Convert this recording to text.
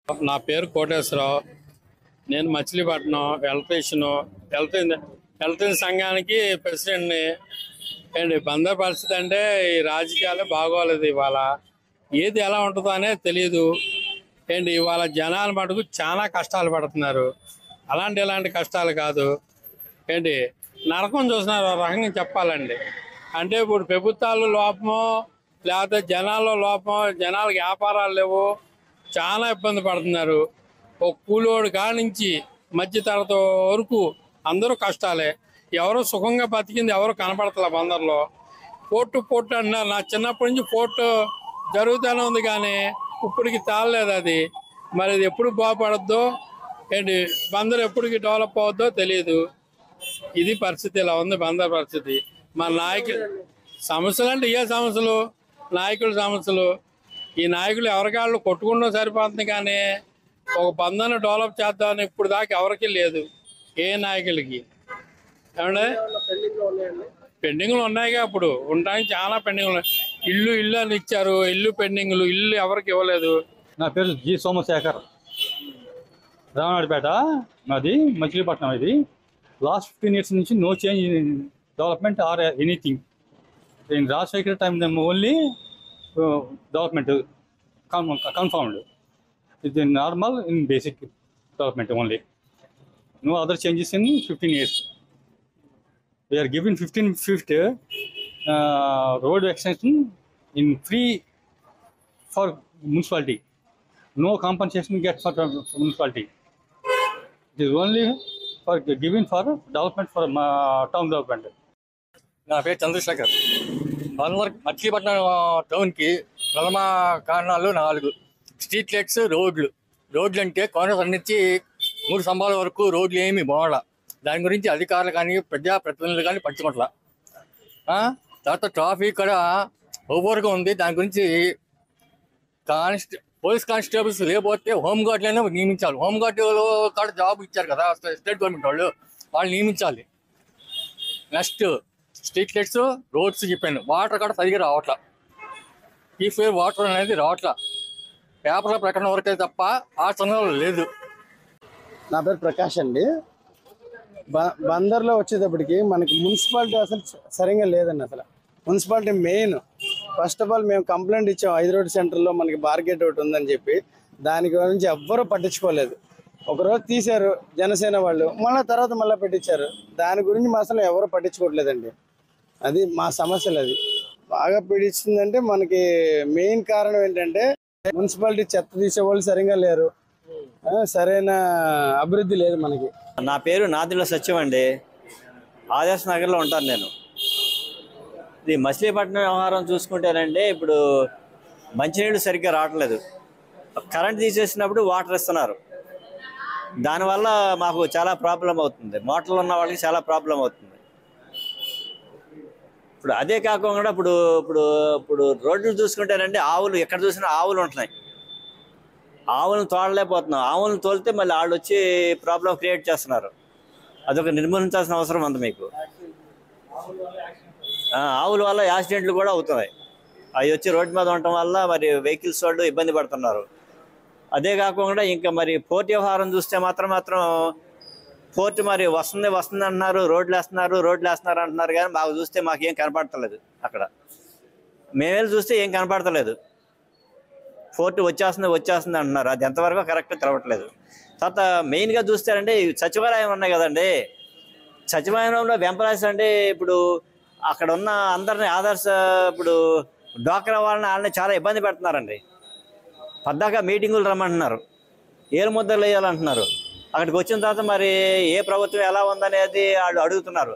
నా పేరు కోటేశ్వరరావు. నేను మచిలీపట్నం హెల్త్ సంఘానికి ప్రెసిడెంట్ని. ఏంటి బందర్ పరిస్థితి అంటే ఈ రాజకీయాలు బాగోలేదు. ఇవాళ ఏది ఎలా ఉంటుందో అనేది తెలియదు. ఏంటి ఇవాళ జనాల మటుకు చాలా కష్టాలు పడుతున్నారు. ఇలాంటి కష్టాలు కాదు. ఏంటి నరకం చూస్తున్నారు రకంగా చెప్పాలండి. అంటే ఇప్పుడు ప్రభుత్వాలు లోపమో లేకపోతే జనాల్లో లోపమో, జనాలకు వ్యాపారాలు లేవు, చాలా ఇబ్బంది పడుతున్నారు. ఒక కూలోడు కానించి మధ్య తరగతి వరకు అందరూ కష్టాలే. ఎవరు సుఖంగా బతికింది ఎవరు కనపడతలే. బందర్లో పోర్టు అంటున్నారు. నా చిన్నప్పటి నుంచి పోర్టు జరుగుతూనే ఉంది కానీ ఇప్పటికి తాళలేదు అది. మరి అది ఎప్పుడు బాగుపడద్దో ఏంటి, బందర్ ఎప్పటికి డెవలప్ అవుద్దో తెలియదు. ఇది పరిస్థితి. ఇలా ఉంది బందర్ పరిస్థితి. మన సమస్యలు అంటే ఏ సమస్యలు, నాయకుల సమస్యలు. ఈ నాయకులు ఎవరికాళ్ళు కొట్టుకుంటూ సరిపోతుంది కానీ ఒక బంధాన్ని డెవలప్ చేద్దామని ఇప్పుడు దాకా ఎవరికి లేదు. ఏ నాయకులకి ఏమంటే పెండింగ్లు ఉన్నాయిగా. ఇప్పుడు ఉండడానికి చాలా పెండింగ్లు. ఇల్లు అని ఇచ్చారు, ఇల్లు పెండింగ్లు, ఇల్లు ఎవరికి ఇవ్వలేదు. నా పేరు జి సోమశేఖర్, రామనాయుడుపేట, నాది మచిలీపట్నం. ఇది లాస్ట్ 15 years నుంచి no change in development or anything. In Rajasekhar time only development confirmed. ఇది normal in basic development only. No other changes in 15 years. We are given 15 feet road extension in free for municipality. No compensation get for municipality. It is only for given for development for town development. నా పేరు చంద్రశేఖర్. మచిలీపట్నం టౌన్కి ప్రథమ కారణాలు 4. Street lights, రోడ్లు అంటే కోనసర్ నుంచి 3 స్తంభాల వరకు రోడ్లు ఏమి బాగాల. దాని గురించి అధికారులు కానీ ప్రజాప్రతినిధులు కానీ పట్టించుకోవట్లా. తర్వాత ట్రాఫిక్ కూడా ఓవర్గా ఉంది. దాని గురించి పోలీస్ కానిస్టేబుల్స్ లేకపోతే హోంగార్డులైనా నియమించాలి. హోంగార్డు కూడా జాబ్ ఇచ్చారు కదా స్టేట్ గవర్నమెంట్ వాళ్ళు నియమించాలి. నెక్స్ట్ స్ట్రీట్ లైట్స్, రోడ్స్ చెప్పాను. వాటర్ కూడా సరిగ్గా రావట్లా. ప్యూరిఫైర్ వాటర్ అనేది రావట్లా. పేపర్ల ప్రకటన వరకే తప్ప ఆచరణలో లేదు. నా పేరు ప్రకాష్ అండి. బందర్లో వచ్చేటప్పటికి మనకి మున్సిపాలిటీ అసలు సరిగ్గా లేదండి. అసలు municipality main. First of all మేము కంప్లైంట్ ఇచ్చాం 5 రోడ్ సెంటర్లో మనకి బార్గెట్ ఒకటి ఉందని చెప్పి. దాని గురించి ఎవ్వరూ పట్టించుకోలేదు. ఒకరోజు తీశారు జనసేన వాళ్ళు, మళ్ళీ పెట్టించారు. దాని గురించి అసలు ఎవరు పట్టించుకోవట్లేదండి. అది మా సమస్యలు. అది బాగా పీడిస్తుందంటే మనకి మెయిన్ కారణం ఏంటంటే మున్సిపాలిటీ చెత్త తీసేవాళ్ళు సరిగ్గా లేరు, సరైన అభివృద్ధి లేదు మనకి. నా పేరు నాదిల సత్యం అండి. ఆదర్శ నగర్లో ఉంటాను నేను. ఇది మచిలీపట్నం వ్యవహారం చూసుకుంటేనండి, ఇప్పుడు మంచినీళ్ళు సరిగ్గా రావట్లేదు. కరెంట్ తీసేసినప్పుడు వాటర్ ఇస్తున్నారు. దానివల్ల మాకు చాలా ప్రాబ్లం అవుతుంది. మోటార్లు ఉన్న వాళ్ళకి చాలా ప్రాబ్లం అవుతుంది. ఇప్పుడు అదే కాకుండా ఇప్పుడు రోడ్లు చూసుకుంటేనండి, ఆవులు ఎక్కడ చూసినా ఆవులు ఉంటున్నాయి. ఆవులను తోడలేకపోతున్నాం. ఆవులను తోలితే మళ్ళీ వాళ్ళు వచ్చి ప్రాబ్లం క్రియేట్ చేస్తున్నారు. అదొక నిర్మూలించాల్సిన అవసరం ఉంది మీకు. ఆవుల వల్ల యాక్సిడెంట్లు కూడా అవుతున్నాయి. అవి వచ్చి రోడ్డు మీద ఉండటం వల్ల మరి వెహికల్స్ వాళ్ళు ఇబ్బంది పడుతున్నారు. అదే కాకుండా ఇంకా మరి పోర్ట్ వ్యవహారం చూస్తే మాత్రం పోర్ట్ మరి వస్తుంది అంటున్నారు, రోడ్లు వేస్తున్నారు అంటున్నారు. కానీ మాకు చూస్తే మాకేం కనపడతలేదు. అక్కడ మేమేళ్ళు చూస్తే ఏం కనపడతలేదు. పోర్టు వచ్చేస్తుంది అంటున్నారు. అది ఎంతవరకు కరెక్ట్ తెలవట్లేదు. తర్వాత మెయిన్గా చూస్తారంటే సచివాలయం ఉన్నాయి కదండి. సచివాలయంలో వెంపరాసి అంటే ఇప్పుడు అక్కడ ఉన్న అందరినీ ఇప్పుడు డ్వాక్రా వాళ్ళని చాలా ఇబ్బంది పెడుతున్నారండి. పద్దాక మీటింగులు రమ్మంటున్నారు, ఏలు ముద్దలు వేయాలంటున్నారు. అక్కడికి వచ్చిన తర్వాత మరి ఏ ప్రభుత్వం ఎలా ఉందనేది వాళ్ళు అడుగుతున్నారు.